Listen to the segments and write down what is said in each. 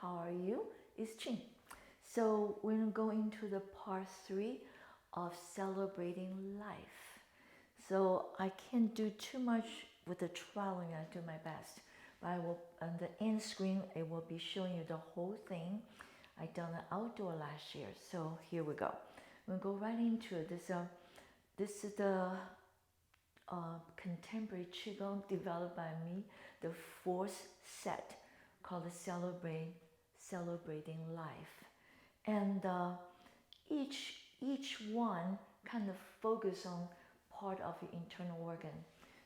how are you? It's Ching. So we're going to go into the part 3 of celebrating life. So I can't do too much with the traveling, I do my best. But I will, on the end screen, it will be showing you the whole thing. I done the outdoor last year, so here we go. We'll go right into it. This is the contemporary Qigong developed by me, the fourth set called the Celebrating Life. And each one kind of focus on part of your internal organ.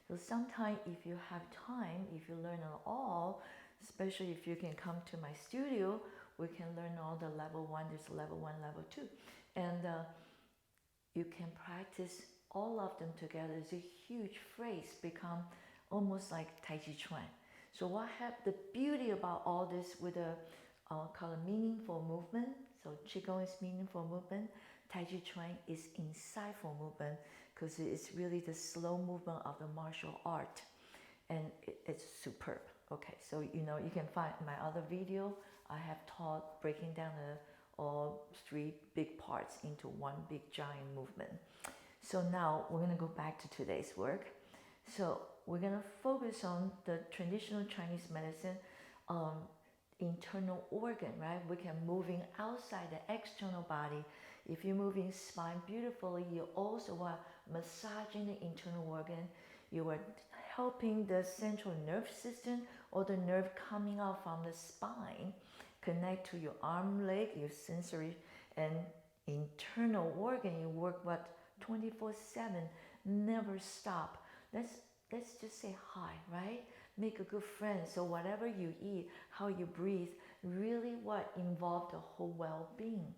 So sometimes if you have time, if you learn it all, especially if you can come to my studio, we can learn all the level 1, there's level 1, level 2. And you can practice all of them together. It's a huge phrase, become almost like Tai Chi Chuan. So what have the beauty about all this with a call it meaningful movement. So Qigong is meaningful movement. Tai Chi Chuan is insightful movement because it's really the slow movement of the martial art. And it's superb. Okay, so you can find my other video. I have taught breaking down all 3 big parts into one big giant movement. So now we're going to go back to today's work. So we're going to focus on the traditional Chinese medicine internal organ, right? We can moving outside the external body. If you're moving spine beautifully, you also are massaging the internal organ. You are helping the central nerve system or the nerve coming out from the spine connect to your arm, leg, your sensory and internal organ. You work 24/7, never stop. Let's just say hi, right? Make a good friend. So whatever you eat, how you breathe, really what involve the whole well-being.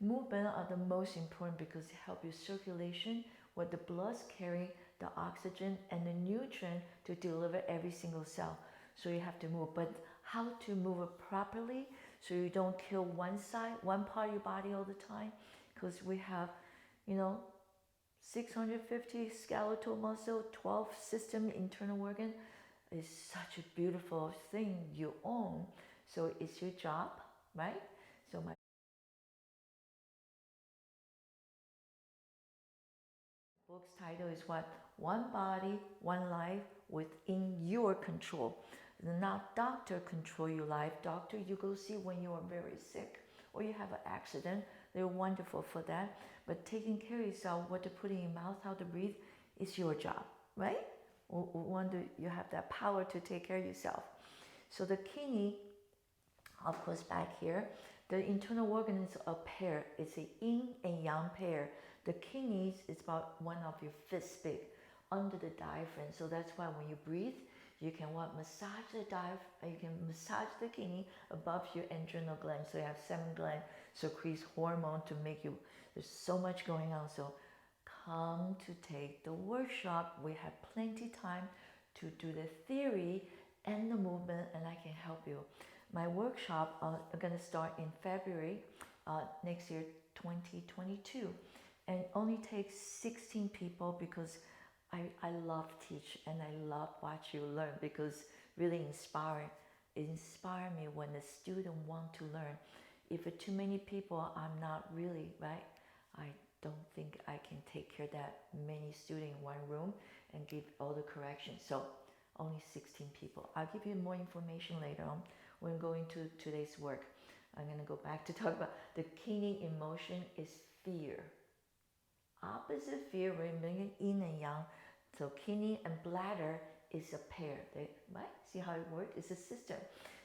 Movement are the most important because it help your circulation, where the blood's carry the oxygen and the nutrient to deliver every single cell. So you have to move, but how to move it properly so you don't kill one side, one part of your body all the time, because we have, 650 skeletal muscle, 12 system internal organ is such a beautiful thing you own. So it's your job, right? So my book's title is what? One Body, One Life Within Your Control. Not doctor control your life. Doctor you go see when you are very sick or you have an accident. They're wonderful for that. But taking care of yourself, what to put in your mouth, how to breathe, is your job, right? Wonder you have that power to take care of yourself. So the kidney, of course, back here, the internal organ is a pair. It's a yin and yang pair. The kidneys is about one of your fist big under the diaphragm. So that's why when you breathe, you can massage the diaphragm. You can massage the kidney above your adrenal gland. So you have 7 glands secretes hormone to make you. There's so much going on. So come to take the workshop. We have plenty time to do the theory and the movement, and I can help you. My workshop are going to start in February next year, 2022, and only takes 16 people because I love teach and I love watch you learn because really it inspires me when the student want to learn. If it's too many people, I'm not really, right? I don't think I can take care of that many students in one room and give all the corrections. So only 16 people. I'll give you more information later on when going to today's work. I'm going to go back to talk about the kidney emotion is fear. Opposite fear, we're bringing yin and yang. So kidney and bladder is a pair. Right? See how it works? It's a system.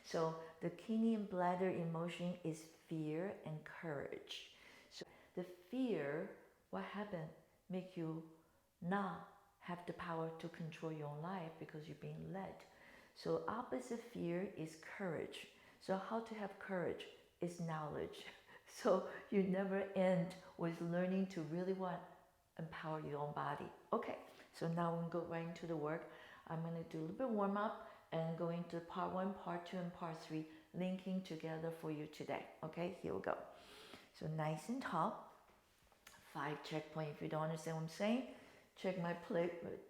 So the kidney and bladder emotion is fear and courage. So the fear, what happened? Make you not have the power to control your own life because you're being led. So opposite fear is courage. So how to have courage is knowledge. So you never end with learning to really empower your own body. Okay, so now we'll go right into the work. I'm going to do a little bit warm up and go into part 1, part 2, and part 3, linking together for you today. Okay, here we go. So nice and tall. 5 checkpoint. If you don't understand what I'm saying, check my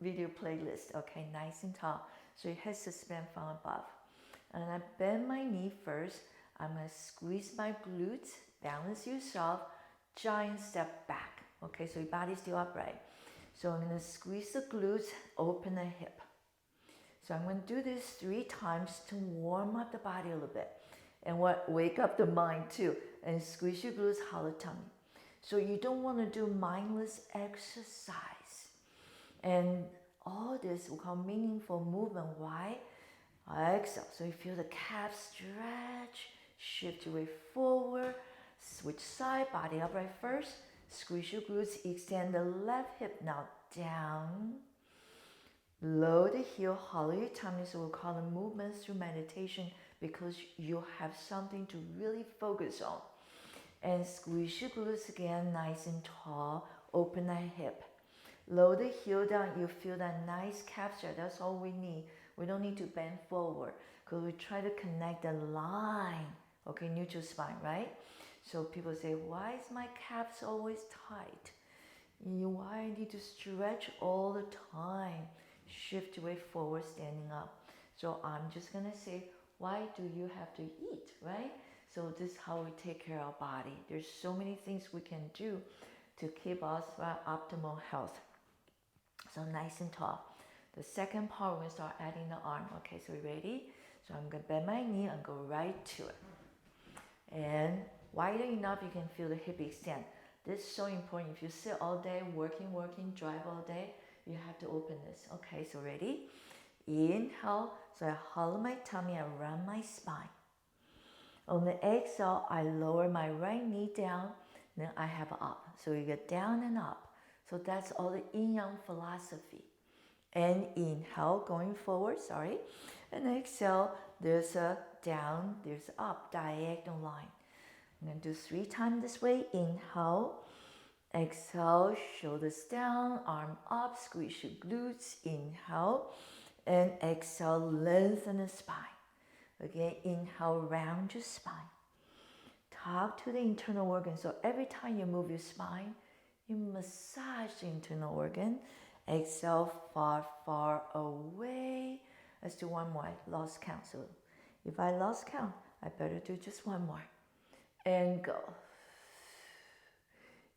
video playlist. Okay, nice and tall. So your head suspend from above. And I bend my knee first. I'm going to squeeze my glutes, balance yourself, giant step back. Okay, so your body's still upright. So I'm going to squeeze the glutes, open the hip. So I'm going to do this 3 times to warm up the body a little bit. And wake up the mind too. And squeeze your glutes, hollow tummy. So you don't want to do mindless exercise. And all this we call meaningful movement. Why? Exhale. So you feel the calf stretch, shift your weight forward, switch side, body upright first. Squeeze your glutes, extend the left hip now down. Lower the heel, hollow your tummy. So we'll call them movements through meditation because you have something to really focus on. And squeeze your glutes again, nice and tall. Open that hip. Lower the heel down. You feel that nice calf stretch. That's all we need. We don't need to bend forward because we try to connect the line. Okay, neutral spine, right? So people say, why is my calves always tight? Why I need to stretch all the time? Shift your weight forward, standing up. So I'm just going to say, why do you have to eat, right? So this is how we take care of our body. There's so many things we can do to keep us optimal health. So nice and tall. The second part, we're going to start adding the arm. Okay, so we ready? So I'm going to bend my knee and go right to it. And wide enough you can feel the hip extend. This is so important. If you sit all day, working, drive all day, you have to open this. Okay, so ready? Inhale. So I hollow my tummy, I round my spine. On the exhale, I lower my right knee down, then I have up. So you get down and up. So that's all the yin-yang philosophy. And inhale, going forward, sorry. And exhale, there's a down, there's up, diagonal line. I'm going to do 3 times this way. Inhale, exhale, shoulders down, arm up, squeeze your glutes. Inhale, and exhale, lengthen the spine. Again, inhale, round your spine. Talk to the internal organ. So every time you move your spine, you massage the internal organ. Exhale, far, far away. Let's do one more. I lost count. So if I lost count, I better do just one more. And go.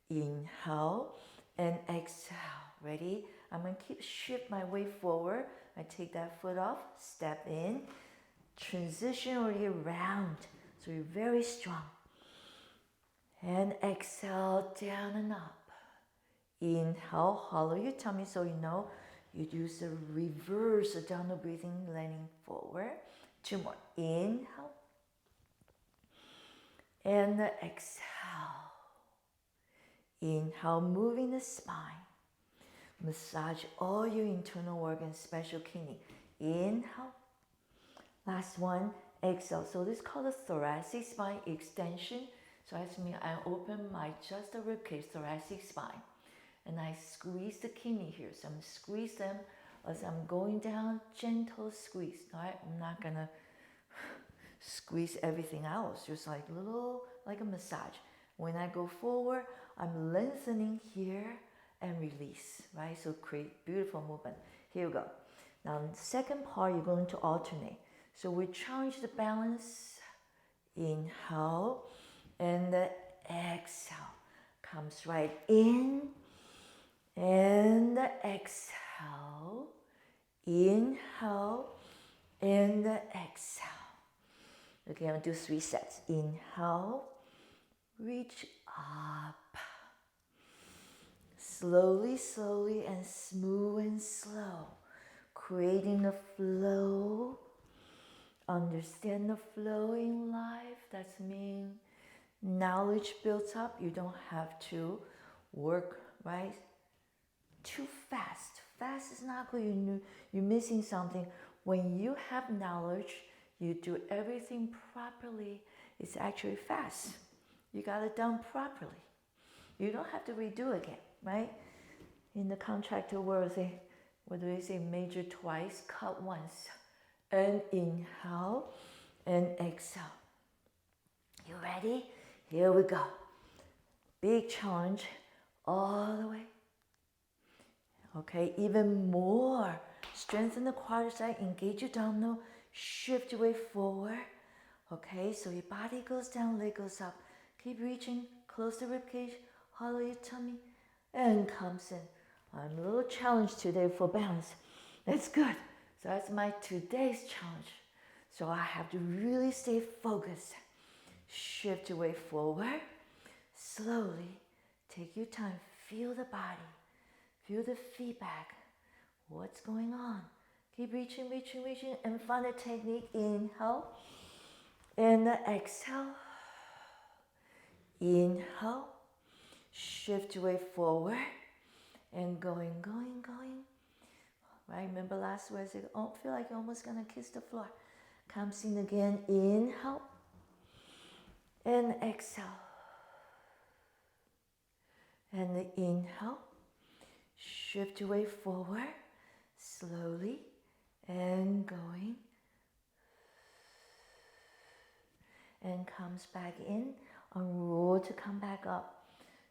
Inhale and exhale. Ready? I'm going to shift my weight forward. I take that foot off, step in, transition already round. So you're very strong. And exhale, down and up. Inhale, hollow your tummy so you know you use the reverse abdominal breathing, leaning forward. 2 more. Inhale. And exhale. Inhale, moving the spine. Massage all your internal organs, special kidney. Inhale. Last one, exhale. So this is called the thoracic spine extension. So that's me. I open just the ribcage, thoracic spine. And I squeeze the kidney here. So I'm going to squeeze them as I'm going down, gentle squeeze. All right? I'm not going to squeeze everything else. Just like a massage. When I go forward, I'm lengthening here and release, right? So create beautiful movement. Here we go. Now, in the second part, you're going to alternate. So we challenge the balance. Inhale, and the exhale comes right in, and the exhale, inhale, and the exhale. Okay, I'm going to do 3 sets. Inhale, reach up. Slowly, slowly, and smooth and slow. Creating the flow. Understand the flow in life. That's mean knowledge built up. You don't have to work, right? Too fast. Fast is not good. You're missing something. When you have knowledge, you do everything properly. It's actually fast. You got it done properly. You don't have to redo again, right? In the contractor world, what do they say? Major twice, cut once. And inhale and exhale. You ready? Here we go. Big challenge all the way. Okay, even more. Strengthen the quadricep, engage your abdominal, shift your weight forward. Okay, so your body goes down, leg goes up. Keep reaching, close the ribcage, hollow your tummy, and comes in. I'm a little challenged today for balance. That's good. So that's my today's challenge. So I have to really stay focused. Shift your weight forward. Slowly, take your time. Feel the body. Feel the feedback. What's going on? Keep reaching, reaching, reaching, and find a technique. Inhale. And exhale. Inhale. Shift your weight forward. And going, going, going. Right? Remember last week I said, oh, feel like you're almost going to kiss the floor. Comes in again. Inhale. And exhale. And the inhale. Shift your weight forward. Slowly. And going. And comes back in. And roll to come back up.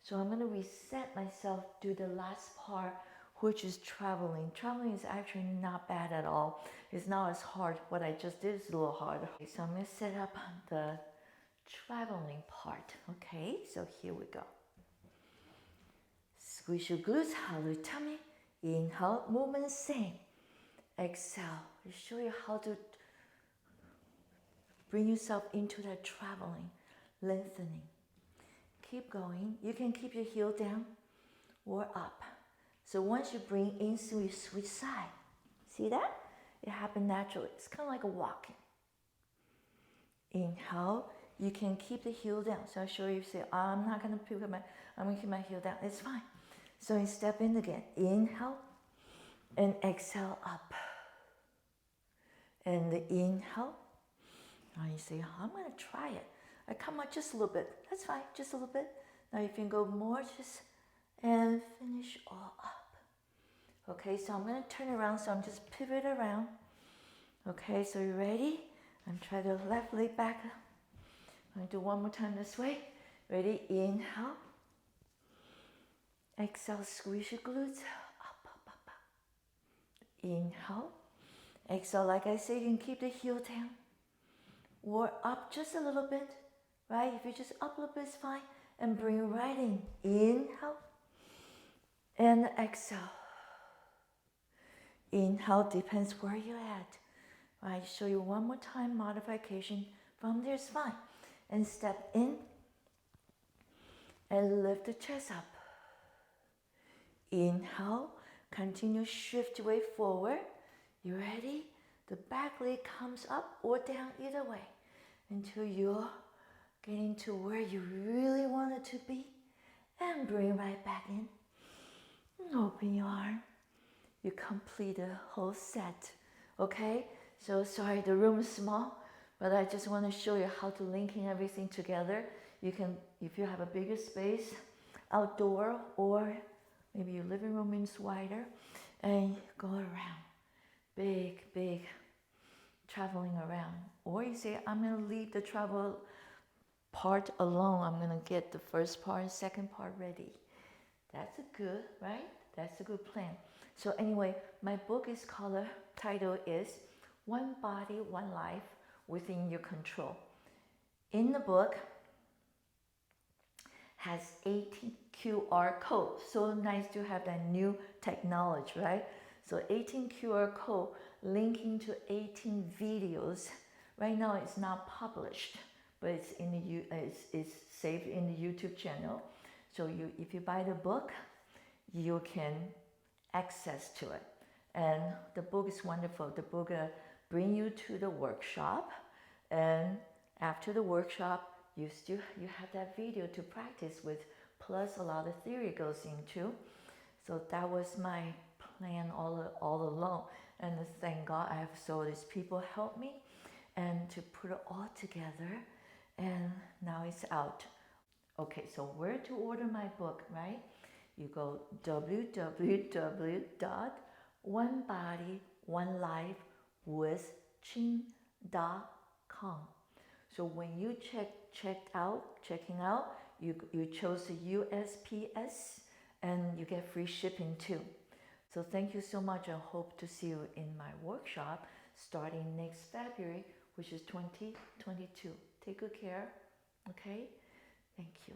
So I'm going to reset myself, do the last part, which is traveling. Traveling is actually not bad at all. It's not as hard. What I just did is a little hard. Okay, so I'm going to set up the traveling part. Okay, so here we go. Squeeze your glutes, hollow your tummy. Inhale, movement same. Exhale. I'll show you how to bring yourself into that traveling, lengthening. Keep going. You can keep your heel down or up. So once you bring in, switch side. See that? It happened naturally. It's kind of like a walking. Inhale. You can keep the heel down. So I'll show you. Say, I'm not going to pick up I'm going to keep my heel down. It's fine. So you step in again. Inhale and exhale up. And the inhale. Now you say, I'm going to try it. I come out just a little bit. That's fine, just a little bit. Now you can go more, just and finish all up. Okay, so I'm going to turn around, so I'm just pivot around. Okay, so you ready? And try the left leg back. I'm going to do one more time this way. Ready? Inhale. Exhale, squeeze your glutes. Up, up, up, up. Inhale. Exhale, like I said, you can keep the heel down. Or up just a little bit. Right? If you just up a little bit, it's fine. And bring right in. Inhale. And exhale. Inhale, depends where you're at. Right? Show you one more time, modification. From there, it's fine. And step in. And lift the chest up. Inhale. Continue, shift your weight forward. You ready? The back leg comes up or down, either way. Until you're getting to where you really want it to be, and bring right back in. And open your arm. You complete the whole set. Okay? So sorry, the room is small, but I just want to show you how to linking everything together. You can, if you have a bigger space, outdoor, or maybe your living room is wider, and go around. Big, big traveling around. Or you say, I'm going to leave the travel part alone. I'm going to get the first part and second part ready. That's a good, right? That's a good plan. So anyway, my book is called, the title is One Body, One Life Within Your Control. In the book has 18 QR codes. So nice to have that new technology, right? So 18 QR code linking to 18 videos. Right now it's not published, but it's in the it's saved in the YouTube channel. So if you buy the book, you can access to it. And the book is wonderful. The book bring you to the workshop, and after the workshop, you have that video to practice with, plus a lot of theory goes into. So that was my plan all along. And thank God I have so these people help me and to put it all together, and now it's out. Okay, so where to order my book, right? You go www.onebodyoneLifeWithChing.com. So when you checking out, you chose the USPS, and you get free shipping too. So thank you so much. I hope to see you in my workshop starting next February, which is 2022. Take good care. Okay? Thank you.